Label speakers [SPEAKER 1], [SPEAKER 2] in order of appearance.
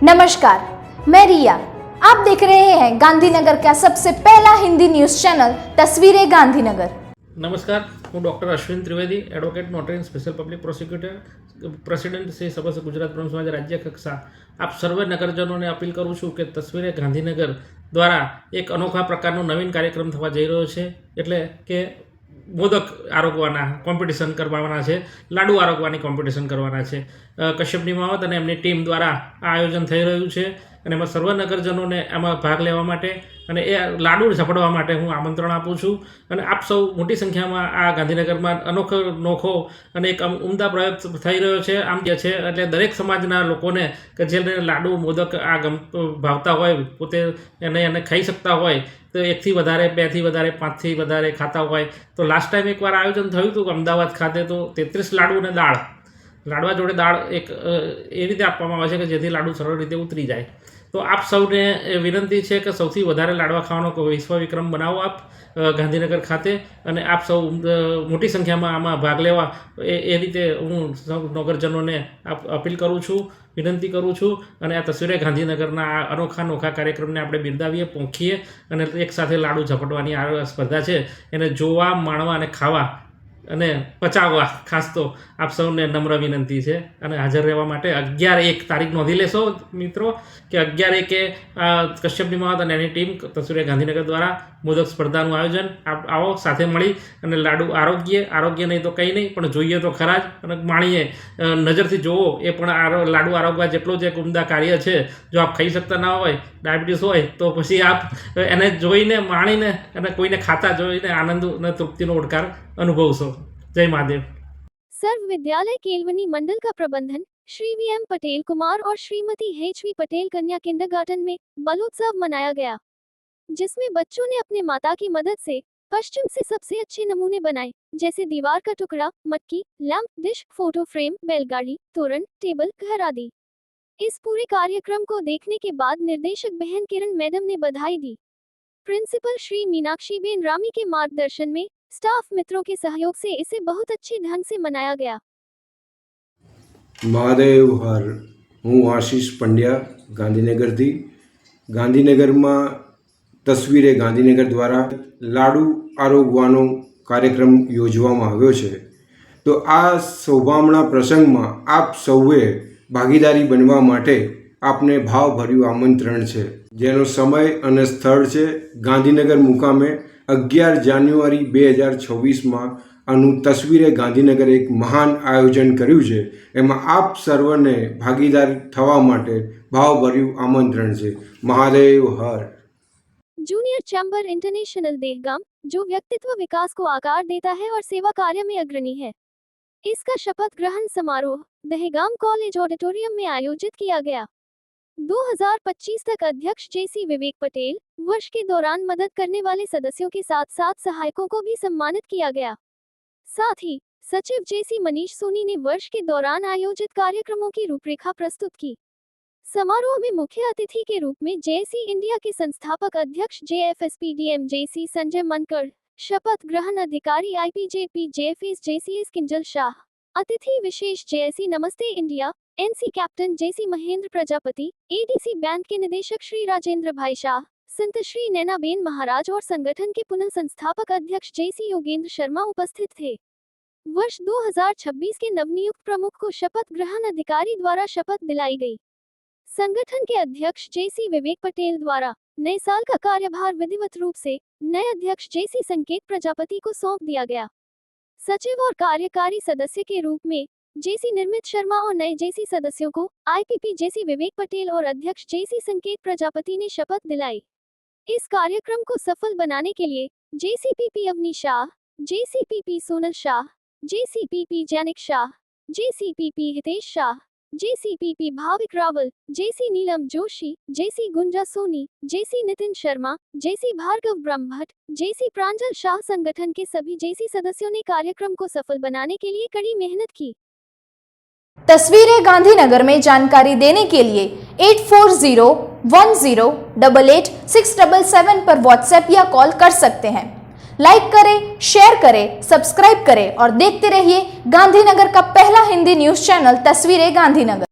[SPEAKER 1] नमस्कार, मैं रिया। आप देख रहे हैं गांधीनगर का सबसे पहला हिंदी न्यूज चैनल तस्वीरें गांधीनगर।
[SPEAKER 2] नमस्कार, હું doctor Ashwin Trivedi, advocate notary special public prosecutor, president Shri સભા ગુજરાત બ્રહ્મ સમાજ રાજ્ય કક્ષા આપ સર્વે નગરજનોને અપીલ કરું છું કે તસવીરે ગાંધીનગર દ્વારા એક અનોખા પ્રકારનો નવીન કાર્યક્રમ થવા જઈ રહ્યો છે, એટલે કે મોદક આરોગવાના કોમ્પિટિશન કરવાના છે, લાડુ આરોગવાની કોમ્પિટિશન કરવાના છે। કશ્યપની માવત અને એમની ટીમ દ્વારા આ આયોજન થઈ રહ્યું છે અને એમાં સર્વ નગરજનોને આમાં ભાગ લેવા માટે અને એ લાડુ ઝપડવા માટે હું આમંત્રણ આપું છું અને આપ સૌ મોટી સંખ્યામાં આ ગાંધીનગરમાં નોખો અને એક ઉમદા પ્રયોગ થઈ રહ્યો છે આમ જે છે, એટલે દરેક સમાજના લોકોને કે જેને લાડુ મોદક આ ભાવતા હોય, પોતે એને ખાઈ શકતા હોય, તો 1 થી વધારે, 2 થી વધારે, 5 થી વધારે ખાતા હોય તો લાસ્ટ ટાઈમ એકવાર આયોજન થયું હતું અમદાવાદ ખાતે, તો 33 લાડુ અને દાળ, લાડવા જોડે દાળ એક એ રીતે આપવામાં આવે છે કે જેથી લાડુ સરળ રીતે ઉતરી જાય। તો આપ સૌને વિનંતી છે કે સૌથી વધારે લાડવા ખાવાનો વિશ્વ વિક્રમ બનાવો આપ ગાંધીનગર ખાતે, અને આપ સૌ મોટી સંખ્યામાં આમાં ભાગ લેવા એ રીતે હું સૌ નગરજનોને અપીલ કરું છું, વિનંતી કરું છું। અને આ તસવીરે ગાંધીનગરના આ અનોખા કાર્યક્રમને આપણે બિરદાવીએ, પહોંચીએ અને એકસાથે લાડુ ઝપટવાની આ સ્પર્ધા છે એને જોવા, માણવા અને ખાવા અને પચાવવા ખાસ તો આપ સૌને નમ્ર વિનંતી છે। અને હાજર રહેવા માટે 11/1 તારીખ નોંધી લેશો મિત્રો કે 11/1 કશ્યપની માવત અને એની ટીમ તસવીરે ગાંધીનગર દ્વારા મોદક સ્પર્ધાનું આયોજન આવો સાથે મળી અને લાડુ આરોગ્ય નહીં તો કંઈ નહીં, પણ જોઈએ તો ખરા જ અને માણીએ, નજરથી જોવો એ પણ લાડુ આરોગવા જેટલું જ એક ઉમદા કાર્ય છે। જો આપ ખાઈ શકતા ના હોય, ડાયાબિટીસ હોય, તો પછી આપ એને જોઈને, માણીને અને કોઈને ખાતા જોઈને આનંદ અને તૃપ્તિનો ઓડકાર અनुभवशो। जय महादेव।
[SPEAKER 3] सर्व विद्यालय केलवनी मंडल का प्रबंधन श्री वी.एम. पटेल कुमार और श्रीमती एच.वी. पटेल कन्या किंडरगार्टन में बलोत्सव मनाया गया, जिसमें बच्चों ने अपने माता की मदद से पश्चिम से सबसे अच्छे नमूने बनाए, जैसे दीवार का टुकड़ा, मटकी, लैंप, डिश, फोटो फ्रेम, बैलगाड़ी, तोरण, टेबल, घर आदि। इस पूरे कार्यक्रम को देखने के बाद निर्देशक बहन किरण मैडम ने बधाई दी। प्रिंसिपल श्री मीनाक्षीबेन रामी के मार्गदर्शन में स्टाफ मित्रों के सहयोग से इसे बहुत अच्छे ढंग से मनाया गया।
[SPEAKER 4] महादेव हर। हूँ आशीष पंड्या, गांधीनगर थी। गांधीनगर में तस्वीरे गांधीनगर द्वारा लाडू आरोगवानो कार्यक्रम योजवामां आव्यो छे। तो आ शोभामणा प्रसंग में आप सौए भागीदारी बनवा माटे आपने भावभर्યું आमंत्रण છે, જેનો સમય અને સ્થળ છે ગાંધીનગર મુકામે 11 જાન્યુઆરી 2026 આનું તસવીરે ગાંધીનગર એક મહાન આયોજન કર્યું છે। એમાં આપ સર્વને ભાગીદાર થવા માટે ભાવભર્યું આમંત્રણ છે। મહાદેવ હર।
[SPEAKER 3] जूनियर चैम्बर इंटरनेशनल देहगाम, जो व्यक्तित्व विकास को आकार देता है और सेवा कार्य में अग्रणी है, इसका शपथ ग्रहण समारोह दहेगाम कॉलेज ऑडिटोरियम में आयोजित किया गया। 2025 तक अध्यक्ष जेसी विवेक पटेल, वर्ष के दौरान मदद करने वाले सदस्यों के साथ साथ सहायकों को भी सम्मानित किया गया। साथ ही सचिव जेसी मनीष सोनी ने वर्ष के दौरान आयोजित कार्यक्रमों की रूपरेखा प्रस्तुत की। समारोह में मुख्य अतिथि के रूप में जेसी इंडिया के संस्थापक अध्यक्ष JFSPDM जेसी संजय मनकर, शपथ ग्रहण अधिकारी IPJP JFS जेसी किंजल शाह, अतिथि विशेष जेसी नमस्ते इंडिया NC कैप्टन जेसी महेंद्र प्रजापति, ADC बैंक के निदेशक श्री राजेंद्र भाई शाह, संत श्री नैनाबेन महाराज और संगठन के पुनः संस्थापक अध्यक्ष जेसी योगेंद्र शर्मा उपस्थित थे। वर्ष 2026 के नवनियुक्त प्रमुख को शपथ ग्रहण अधिकारी द्वारा शपथ दिलाई गई। संगठन के अध्यक्ष जेसी विवेक पटेल द्वारा नए साल का कार्यभार विधिवत रूप से नए अध्यक्ष जेसी संकेत प्रजापति को सौंप दिया गया। सचिव और कार्यकारी सदस्य के रूप में जेसी निर्मित शर्मा और नए जेसी सदस्यों को IPP जेसी विवेक पटेल और अध्यक्ष जेसी संकेत प्रजापति ने शपथ दिलाई। इस कार्यक्रम को सफल बनाने के लिए JCPP Avani Shah, JCPP Sonal Shah, JCPP जैनिक Shah, JCPP Hitesh Shah, JCPP Bhavik Rawal, JC नीलम जोशी, JC गुंजा Soni, JC Nitin Sharma, JC Bhargava Brahmbhatt, JC प्रांजल शाह, संगठन के सभी JC सदस्यों ने कार्यक्रम को सफल बनाने के लिए कड़ी मेहनत की।
[SPEAKER 1] तस्वीरें गांधीनगर में जानकारी देने के लिए 8401088677 पर व्हाट्सएप या कॉल कर सकते हैं। लाइक करें, शेयर करें, सब्सक्राइब करें और देखते रहिए गांधीनगर का पहला हिंदी न्यूज चैनल तस्वीरें गांधीनगर।